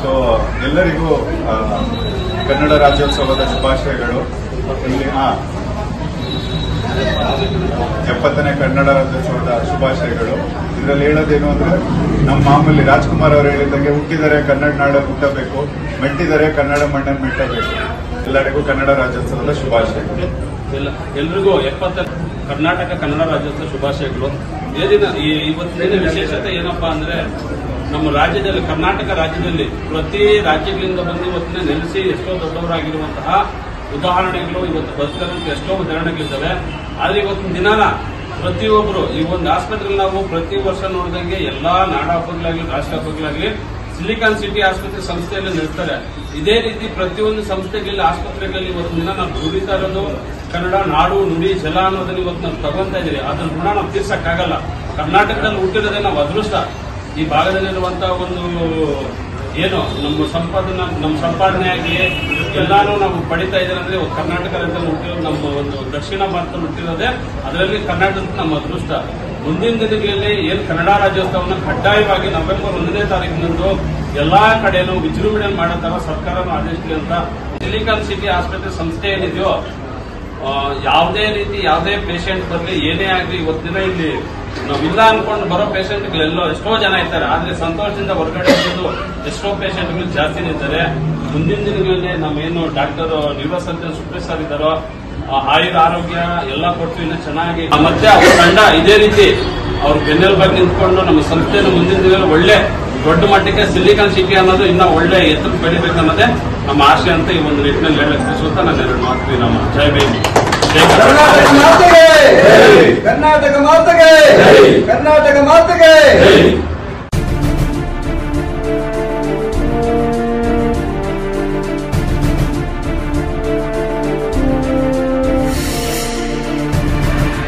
So ಎಲ್ಲರಿಗೂ ಕನ್ನಡ ರಾಜ್ಯೋತ್ಸವದ ಶುಭಾಶಯಗಳು. ಇಲ್ಲಿ 70ನೇ ಕನ್ನಡ ರಾಜ್ಯೋತ್ಸವದ ಶುಭಾಶಯಗಳು. ಇದರಲ್ಲಿ ಹೇಳೋದೇನು ಅಂದ್ರೆ ನಮ್ಮ ಮಾಮೂಲಿ ರಾಜ್ಕುಮಾರ್ ಅವರು ಹೇಳಿದಂಗೆ ಹುಟ್ಟಿದರೆ ಕನ್ನಡ ನಾಡನ್ನು ಹುಟ್ಟಬೇಕು, ಮೆಟ್ಟಿದರೆ ಕನ್ನಡ ಮಣ್ಣನ್ನು ಮೆಟ್ಟಬೇಕು. ಎಲ್ಲರಿಗೂ ಕನ್ನಡ ರಾಜ್ಯೋತ್ಸವದ ಶುಭಾಶಯಗಳು. ಎಲ್ರಿಗೂ 70 ಕರ್ನಾಟಕ ಕನ್ನಡ ರಾಜ್ಯೋತ್ಸವ ಶುಭಾಶಯಗಳು. ಇವತ್ತಿನ ವಿಶೇಷತೆ ಏನಪ್ಪಾ ಅಂದ್ರೆ ನಮ್ಮ ರಾಜ್ಯದಲ್ಲಿ, ಕರ್ನಾಟಕ ರಾಜ್ಯದಲ್ಲಿ ಪ್ರತಿ ರಾಜ್ಯಗಳಿಂದ ಬಂದು ಇವತ್ತಿನ ನೆಲೆಸಿ ಎಷ್ಟೋ ದೊಡ್ಡವರಾಗಿರುವಂತಹ ಉದಾಹರಣೆಗಳು ಇವತ್ತು ಬದುಕಂತ ಎಷ್ಟೋ ಉದಾಹರಣೆಗಳಿದ್ದಾವೆ. ಆದ್ರೆ ಇವತ್ತಿನ ದಿನಾನ ಪ್ರತಿಯೊಬ್ಬರು ಈ ಒಂದು ಆಸ್ಪತ್ರೆಯಲ್ಲಿ ನಾವು ಪ್ರತಿ ವರ್ಷ ನೋಡಿದಂಗೆ ಎಲ್ಲಾ ನಾಡ ಹಬ್ಬಗಳಾಗ್ಲಿ ರಾಷ್ಟ್ರ ಹಬ್ಬಗಳಾಗ್ಲಿ ಸಿಲಿಕಾನ್ ಸಿಟಿ ಆಸ್ಪತ್ರೆ ಸಂಸ್ಥೆಯಲ್ಲಿ ನಡೆಸ್ತಾರೆ. ಇದೇ ರೀತಿ ಪ್ರತಿಯೊಂದು ಸಂಸ್ಥೆಗಳಲ್ಲಿ ಆಸ್ಪತ್ರೆಗಳಲ್ಲಿ ಇವತ್ತಿನ ದಿನ ನಾವು ದುಡಿತಾ ಇರೋದು ಕನ್ನಡ ನಾಡು ನುಡಿ ಜಲ ಅನ್ನೋದನ್ನ ಇವತ್ತು ನಾವು ತಗೊಂತಾ ಇದೀವಿ. ಅದನ್ನ ಋಣ ನಾವು ತೀರ್ಸಕ್ಕಾಗಲ್ಲ. ಕರ್ನಾಟಕದಲ್ಲಿ ಹುಟ್ಟಿರೋದೇ ನಾವು ಅದೃಷ್ಟ. ಈ ಭಾಗದಲ್ಲಿರುವಂತಹ ಒಂದು ಏನು ನಮ್ಮ ಸಂಪಾದನೆಯಾಗಿ ಎಲ್ಲಾನು ನಾವು ಪಡಿತಾ ಇದ್ದಾರೆ ಅಂದ್ರೆ ಕರ್ನಾಟಕ ರಾಜ್ಯದಲ್ಲಿ ಹುಟ್ಟಿರೋದು, ನಮ್ಮ ಒಂದು ದಕ್ಷಿಣ ಭಾರತದಲ್ಲಿ ಹುಟ್ಟಿರೋದೇ, ಅದರಲ್ಲಿ ಕರ್ನಾಟಕದ ನಮ್ಮ ಅದೃಷ್ಟ. ಮುಂದಿನ ದಿನಗಳಲ್ಲಿ ಏನು ಕನ್ನಡ ರಾಜ್ಯೋತ್ಸವವನ್ನು ಕಡ್ಡಾಯವಾಗಿ ನವೆಂಬರ್ 1ನೇ ತಾರೀಕಿನಂದು ಎಲ್ಲಾ ಕಡೆನೂ ವಿಜೃಂಭಣೆ ಮಾಡೋ ತರ ಸರ್ಕಾರನ ಆದೇಶಿಸಲಿ ಅಂತ ಸಿಲಿಕಾನ್ ಸಿಟಿ ಆಸ್ಪತ್ರೆ ಸಂಸ್ಥೆ ಏನಿದೆಯೋ, ಯಾವುದೇ ಪೇಷಂಟ್ ಬರಲಿ ಏನೇ ಆಗಲಿ ಇವತ್ತಿನ ಇಲ್ಲಿ ನಾವಿಲ್ಲ ಅನ್ಕೊಂಡು ಬರೋ ಪೇಷಂಟ್ಗಳೆಲ್ಲೋ ಎಷ್ಟೋ ಜನ ಇರ್ತಾರೆ. ಆದ್ರೆ ಸಂತೋಷದಿಂದ ಹೊರಗಡೆ ಇರೋದು ಎಷ್ಟೋ ಪೇಷಂಟ್ಗಳು ಜಾಸ್ತಿನೇ ಇದ್ದಾರೆ. ಮುಂದಿನ ದಿನಗಳಲ್ಲಿ ನಾವೇನು doctor neuro surgeon Supreeth sir ಇದ್ದಾರೋ, ಆಯುರ ಆರೋಗ್ಯ ಎಲ್ಲ ಕೊಟ್ಟು ಇನ್ನೂ ಚೆನ್ನಾಗಿ ಮತ್ತೆ ಅವ್ರ ತಂಡ ಇದೇ ರೀತಿ ಅವ್ರ ಬೆನ್ನೆಲುಬಾಗಿ ನಿಂತ್ಕೊಂಡು ನಮ್ಮ ಸಂಸ್ಥೆಯನ್ನು ಮುಂದಿನ ದಿನಗಳಲ್ಲಿ ಒಳ್ಳೆ ದೊಡ್ಡ ಮಟ್ಟಕ್ಕೆ ಸಿಲಿಕಾನ್ ಸಿಟಿ ಅನ್ನೋದು ಇನ್ನ ಒಳ್ಳೆ ಎತ್ತರ ಬೆಳಿಬೇಕನ್ನೋದೇ ನಮ್ಮ ಆಶೆ ಅಂತ ಈ ಒಂದು ನಿಟ್ಟಿನಲ್ಲಿ ಹೇಳಕ್ ನಾನು 2 ಮಾತು ನಮ್ಮ ಜೈ ಭೀಮ್. ಕರ್ನಾಟಕ ಮಾತೆಗೆ, ಕರ್ನಾಟಕ ಮಾತೆಗೆ, ಕರ್ನಾಟಕ